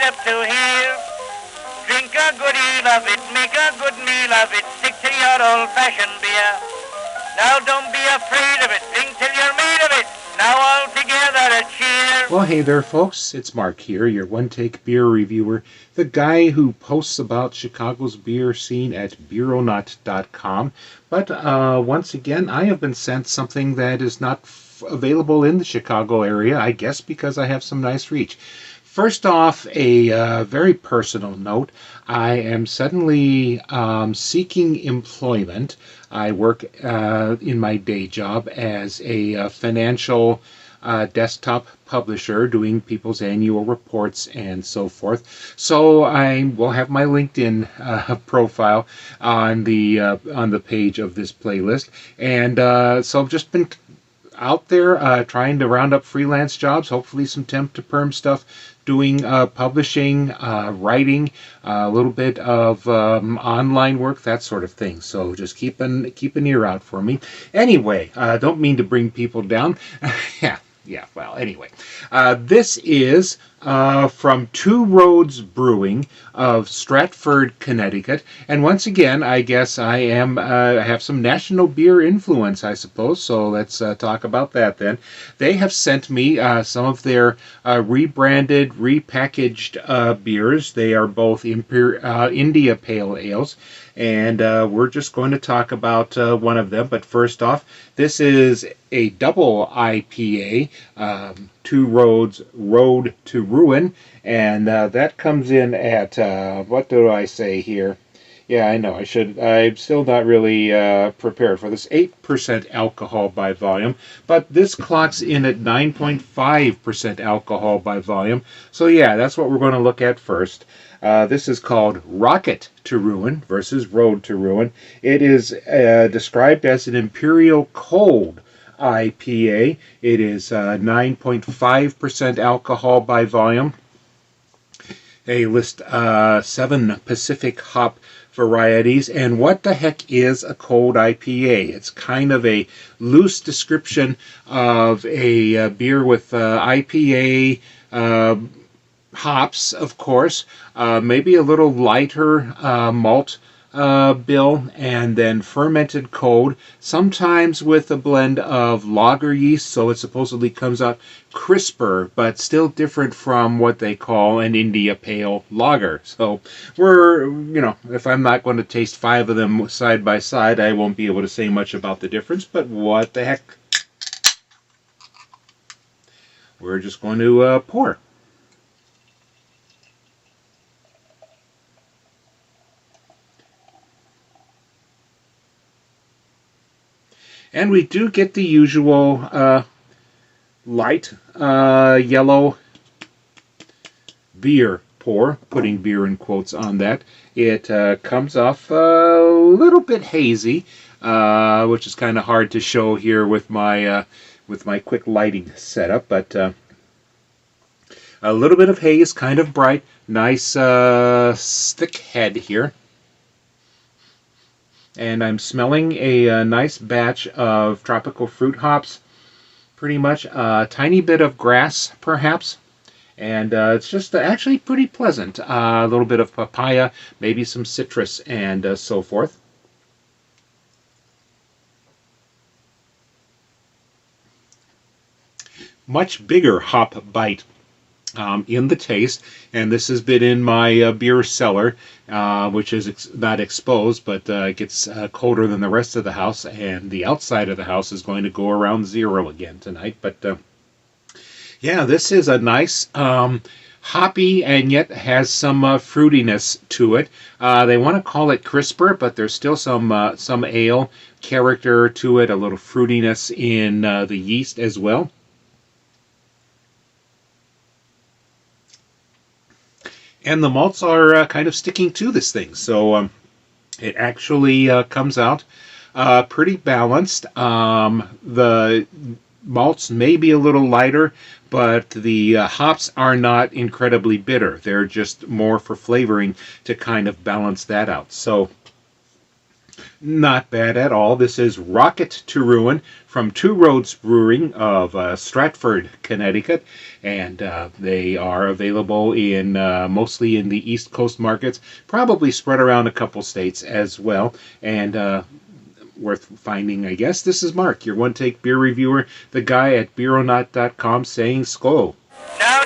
have to hear. Drink a good deal of it, make a good meal of it, stick to your old-fashioned beer. Now don't be afraid of it, drink till you're made of it. Now all together a cheer. Well, hey there, folks. It's Mark here, your one-take beer reviewer, the guy who posts about Chicago's beer scene at beeronaut.com. But once again, I have been sent something that is not available in the Chicago area, I guess because I have some nice reach. First off, a very personal note. I am suddenly seeking employment. I work in my day job as a financial desktop publisher doing people's annual reports and so forth. So I will have my LinkedIn profile on the page of this playlist. And so I've just been out there trying to round up freelance jobs, hopefully some temp to perm stuff, doing publishing, writing, a little bit of online work, that sort of thing. So just keep an ear out for me. Anyway, don't mean to bring people down. Well, anyway. This is from Two Roads Brewing of Stratford, Connecticut. And once again, I guess I have some national beer influence, I suppose. So let's talk about that then. They have sent me some of their rebranded, repackaged beers. They are both India Pale Ales. And we're just going to talk about one of them. But first off, this is a double IPA, Two Roads Road to Ruin. And that comes in at, what do I say here? Yeah, I know, I'm still not really prepared for this. 8% alcohol by volume. But this clocks in at 9.5% alcohol by volume. So yeah, that's what we're going to look at first. This is called Rocket to Ruin versus Road to Ruin. It is described as an Imperial Cold IPA. It is 9.5% alcohol by volume. They list 7 Pacific hop varieties. And what the heck is a cold IPA? It's kind of a loose description of a beer with IPA hops, of course, maybe a little lighter malt bill, and then fermented cold, sometimes with a blend of lager yeast, so it supposedly comes out crisper, but still different from what they call an India Pale Lager. So if I'm not going to taste 5 of them side by side, I won't be able to say much about the difference, but what the heck. We're just going to pour. And we do get the usual light yellow beer pour, putting beer in quotes on that. It comes off a little bit hazy, which is kind of hard to show here with my quick lighting setup, but a little bit of haze, kind of bright, nice thick head here. And I'm smelling a nice batch of tropical fruit hops, pretty much. A tiny bit of grass, perhaps. And it's just actually pretty pleasant. A little bit of papaya, maybe some citrus, and so forth. Much bigger hop bite in the taste, and this has been in my beer cellar, which is not exposed, but gets colder than the rest of the house, and the outside of the house is going to go around 0 again tonight. But yeah, this is a nice hoppy, and yet has some fruitiness to it. They want to call it crisper, but there's still some ale character to it, a little fruitiness in the yeast as well. And the malts are kind of sticking to this thing, so it actually comes out pretty balanced. The malts may be a little lighter, but the hops are not incredibly bitter. They're just more for flavoring to kind of balance that out. So Not bad at all. This is Rocket to Ruin from Two Roads Brewing of Stratford, Connecticut, and they are available in mostly in the East Coast markets, probably spread around a couple states as well, and worth finding, I guess. This is Mark, your one-take beer reviewer, the guy at beeronaut.com saying skol. Now